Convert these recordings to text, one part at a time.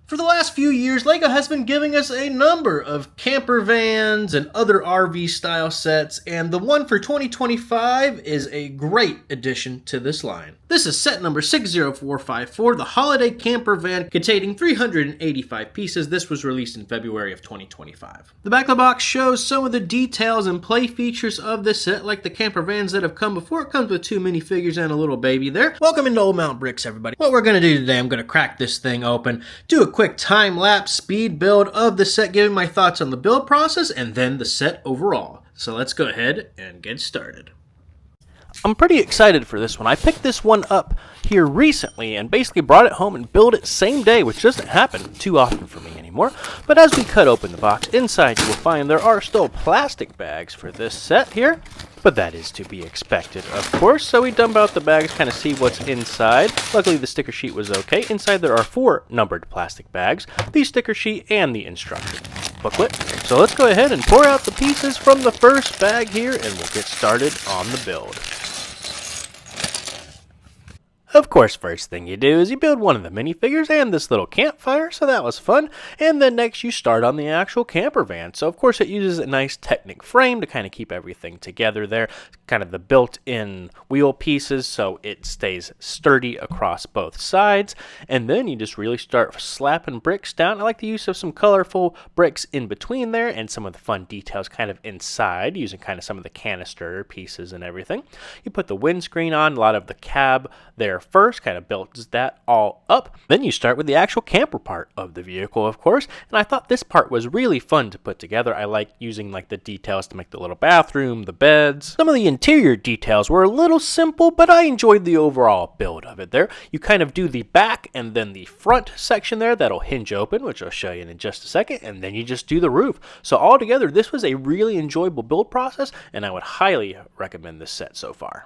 For the last few years, LEGO has been giving us a number of camper vans and other RV style sets, and the one for 2025 is a great addition to this line. This is set number 60454, the Holiday Camper Van, containing 385 pieces. This was released in February of 2025. The back of the box shows some of the details and play features of this set, like the camper vans that have come before. It comes with 2 minifigures and a little baby there. Welcome into Old Mount Bricks, everybody. What we're going to do today, I'm going to crack this thing open, do a quick time-lapse speed build of the set, giving my thoughts on the build process and then the set overall. So let's go ahead and get started. I'm pretty excited for this one. I picked this one up here recently and basically brought it home and built it same day, which doesn't happen too often for me anymore. But as we cut open the box, inside you will find there are still plastic bags for this set here. But that is to be expected, of course. So we dump out the bags, kind of see what's inside. Luckily, the sticker sheet was okay. Inside there are 4 numbered plastic bags, the sticker sheet, and the instruction booklet. So let's go ahead and pour out the pieces from the first bag here, and we'll get started on the build. Of course, first thing you do is you build one of the minifigures and this little campfire, so that was fun. And then next you start on the actual camper van. So of course it uses a nice Technic frame to kind of keep everything together there. Kind of the built-in wheel pieces so it stays sturdy across both sides. And then you just really start slapping bricks down. I like the use of some colorful bricks in between there and some of the fun details kind of inside, using kind of some of the canister pieces and everything. You put the windscreen on, a lot of the cab there first, kind of builds that all up. Then you start with the actual camper part of the vehicle, of course, and I thought this part was really fun to put together. I like using like the details to make the little bathroom, the beds. Some of the interior details were a little simple, but I enjoyed the overall build of it there. You kind of do the back and then the front section there that'll hinge open, which I'll show you in just a second, and then you just do the roof. So altogether, this was a really enjoyable build process, and I would highly recommend this set so far.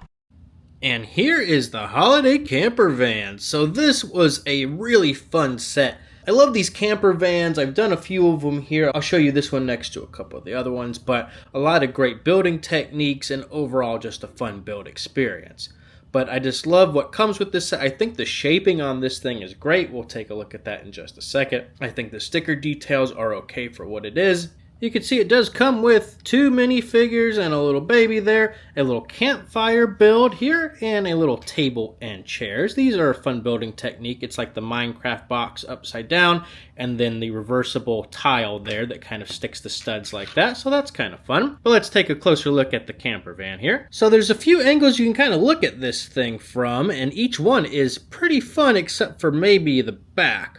And here is the Holiday Camper Van. So this was a really fun set. I love these camper vans. I've done a few of them here. I'll show you this one next to a couple of the other ones, but a lot of great building techniques and overall just a fun build experience. But I just love what comes with this set. I think the shaping on this thing is great. We'll take a look at that in just a second. I think the sticker details are okay for what it is. You can see it does come with 2 minifigures and a little baby there, a little campfire build here, and a little table and chairs. These are a fun building technique. It's like the Minecraft box upside down, and then the reversible tile there that kind of sticks the studs like that, so that's kind of fun. But let's take a closer look at the camper van here. So there's a few angles you can kind of look at this thing from, and each one is pretty fun except for maybe the back.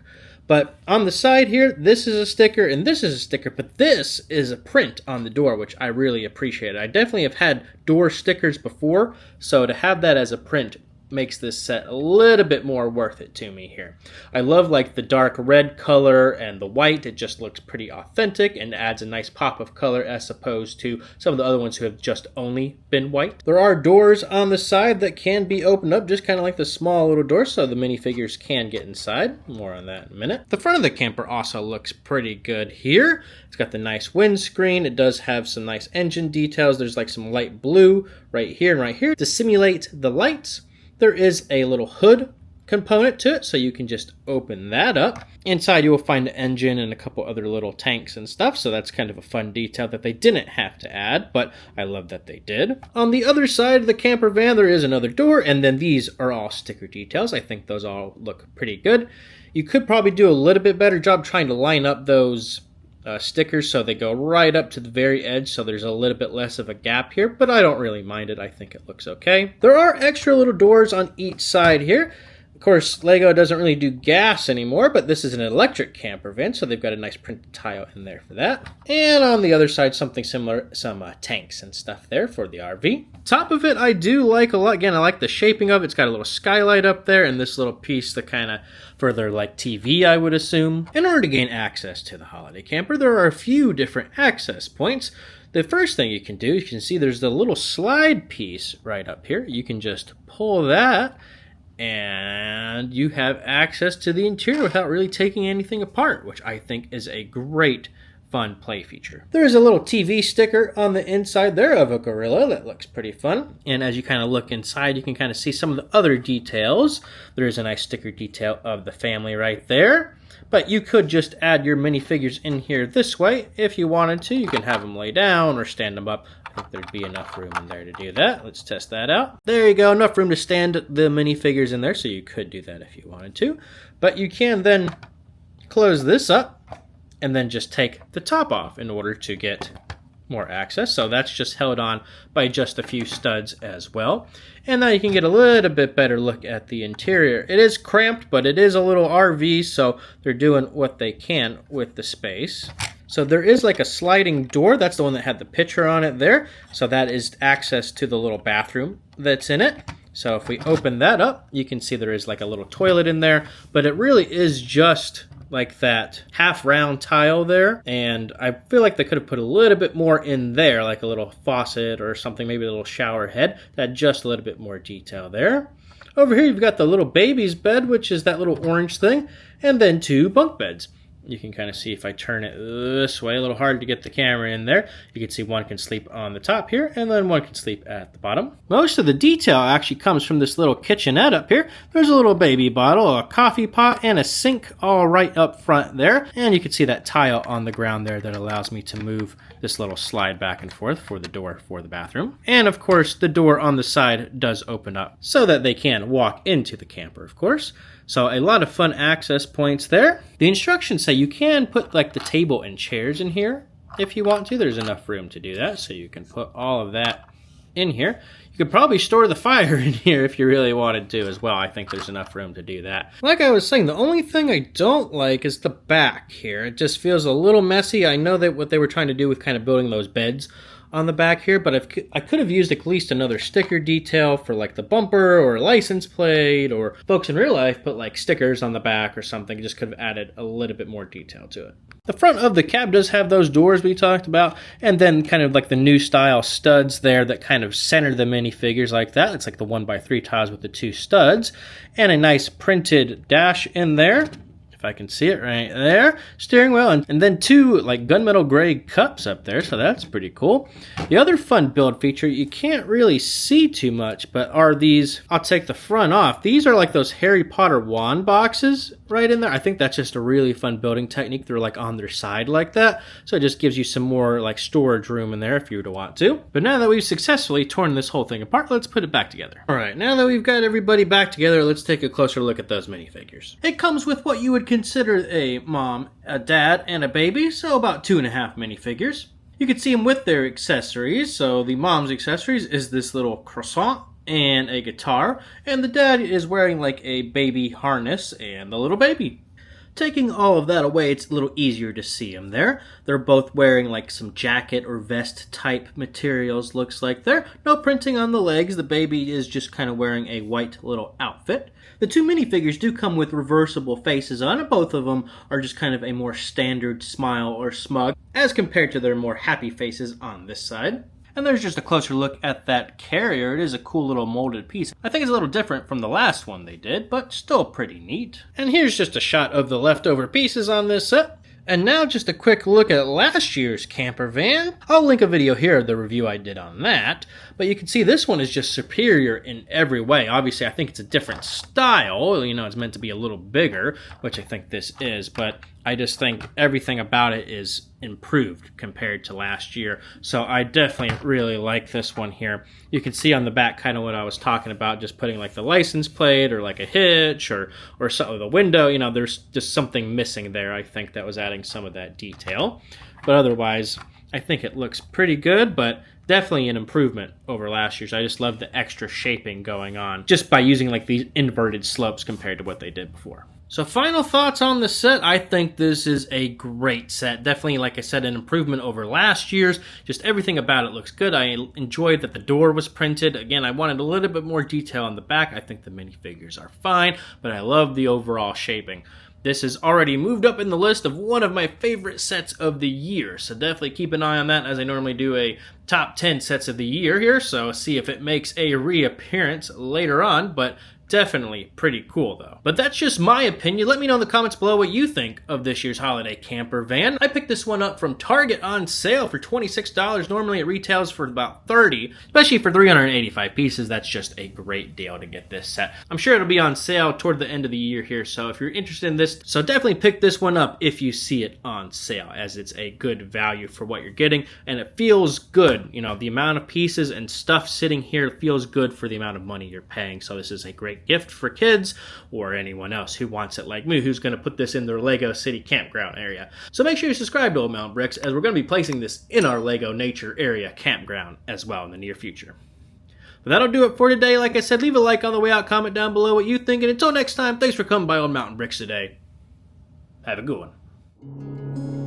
But on the side here, this is a sticker and this is a sticker, but this is a print on the door, which I really appreciate. I definitely have had door stickers before, so to have that as a print makes this set a little bit more worth it to me here. I love like the dark red color and the white. It just looks pretty authentic and adds a nice pop of color as opposed to some of the other ones who have just only been white. There are doors on the side that can be opened up, just kind of like the small little doors, so the minifigures can get inside. More on that in a minute. The front of the camper also looks pretty good here. It's got the nice windscreen. It does have some nice engine details. There's like some light blue right here and right here to simulate the lights. There is a little hood component to it, so you can just open that up. Inside you will find an engine and a couple other little tanks and stuff, so that's kind of a fun detail that they didn't have to add, but I love that they did. On the other side of the camper van, there is another door, and then these are all sticker details. I think those all look pretty good. You could probably do a little bit better job trying to line up those stickers so they go right up to the very edge, so there's a little bit less of a gap here, but I don't really mind it. I think it looks okay. There are extra little doors on each side here. Of course, LEGO doesn't really do gas anymore, but this is an electric camper van, so they've got a nice printed tile in there for that. And on the other side, something similar, some tanks and stuff there for the RV. Top of it, I do like a lot. Again, I like the shaping of it. It's got a little skylight up there, and this little piece that kind of further like TV, I would assume. In order to gain access to the holiday camper, there are a few different access points. The first thing you can do, you can see there's the little slide piece right up here. You can just pull that, and you have access to the interior without really taking anything apart, which I think is a great fun play feature. There is a little TV sticker on the inside there of a gorilla that looks pretty fun. And as you kind of look inside, you can kind of see some of the other details. There is a nice sticker detail of the family right there. But you could just add your minifigures in here this way if you wanted to. You can have them lay down or stand them up. I think there'd be enough room in there to do that. Let's test that out. There you go, enough room to stand the minifigures in there, so you could do that if you wanted to. But you can then close this up and then just take the top off in order to get more access. So that's just held on by just a few studs as well. And now you can get a little bit better look at the interior. It is cramped, but it is a little RV, so they're doing what they can with the space. So there is like a sliding door. That's the one that had the picture on it there. So that is access to the little bathroom that's in it. So if we open that up, you can see there is like a little toilet in there, but it really is just like that half round tile there. And I feel like they could have put a little bit more in there, like a little faucet or something, maybe a little shower head. That just a little bit more detail there. Over here, you've got the little baby's bed, which is that little orange thing, and then 2 bunk beds. You can kind of see if I turn it this way, a little hard to get the camera in there. You can see one can sleep on the top here, and then one can sleep at the bottom. Most of the detail actually comes from this little kitchenette up here. There's a little baby bottle, a coffee pot, and a sink all right up front there. And you can see that tile on the ground there that allows me to move this little slide back and forth for the door for the bathroom. And of course, the door on the side does open up so that they can walk into the camper, of course. So a lot of fun access points there. The instructions say you can put like the table and chairs in here if you want to. There's enough room to do that, so you can put all of that in here. You could probably store the fire in here if you really wanted to as well. I think there's enough room to do that. Like I was saying, the only thing I don't like is the back here. It just feels a little messy. I know that what they were trying to do with kind of building those beds on the back here, but I could have used at least another sticker detail for like the bumper or license plate, or folks in real life put like stickers on the back or something. Just could have added a little bit more detail to it. The front of the cab does have those doors we talked about, and then kind of like the new style studs there that kind of center the minifigures like that. It's like the 1x3 tiles with the 2 studs, and a nice printed dash in there. If I can see it right there, steering wheel, and then 2 like gunmetal gray cups up there, so that's pretty cool. The other fun build feature you can't really see too much, but are these, I'll take the front off. These are like those Harry Potter wand boxes right in there. I think that's just a really fun building technique. They're like on their side like that, so it just gives you some more like storage room in there if you were to want to. But now that we've successfully torn this whole thing apart, let's put it back together. All right, now that we've got everybody back together, let's take a closer look at those minifigures. It comes with what you would consider a mom, a dad, and a baby, so about 2.5 minifigures. You can see them with their accessories. So the mom's accessories is this little croissant and a guitar, and the dad is wearing like a baby harness and the little baby. Taking all of that away, it's a little easier to see them there. They're both wearing like some jacket or vest type materials, looks like there. No printing on the legs. The baby is just kind of wearing a white little outfit. The 2 minifigures do come with reversible faces on it. Both of them are just kind of a more standard smile or smug as compared to their more happy faces on this side. And there's just a closer look at that carrier. It is a cool little molded piece. I think it's a little different from the last one they did, but still pretty neat. And here's just a shot of the leftover pieces on this set. And now just a quick look at last year's camper van. I'll link a video here of the review I did on that, but you can see this one is just superior in every way. Obviously, I think it's a different style. You know, it's meant to be a little bigger, which I think this is, but I just think everything about it is improved compared to last year. So I definitely really like this one here. You can see on the back kind of what I was talking about, just putting like the license plate or like a hitch or some of the window. You know, there's just something missing there. I think that was adding some of that detail. But otherwise, I think it looks pretty good, but definitely an improvement over last year's. I just love the extra shaping going on just by using like these inverted slopes compared to what they did before. So final thoughts on the set. I think this is a great set. Definitely, like I said, an improvement over last year's. Just everything about it looks good. I enjoyed that the door was printed. Again, I wanted a little bit more detail on the back. I think the minifigures are fine, but I love the overall shaping. This has already moved up in the list of one of my favorite sets of the year, so definitely keep an eye on that, as I normally do a top 10 sets of the year here, so see if it makes a reappearance later on, but Definitely pretty cool though. But that's just my opinion. Let me know in the comments below what you think of this year's holiday camper van. I picked this one up from Target on sale for $26. Normally it retails for about $30, especially for 385 pieces. That's just a great deal to get this set. I'm sure it'll be on sale toward the end of the year here, so if you're interested in this, so definitely pick this one up if you see it on sale, as it's a good value for what you're getting, and it feels good. You know, the amount of pieces and stuff sitting here feels good for the amount of money you're paying, so this is a great gift for kids or anyone else who wants it like me, who's going to put this in their Lego City campground area. So make sure you subscribe to Old Mountain Bricks, as we're going to be placing this in our Lego Nature area campground as well in the near future. But that'll do it for today. Like I said, leave a like on the way out, comment down below what you think, and until next time, thanks for coming by Old Mountain Bricks today. Have a good one.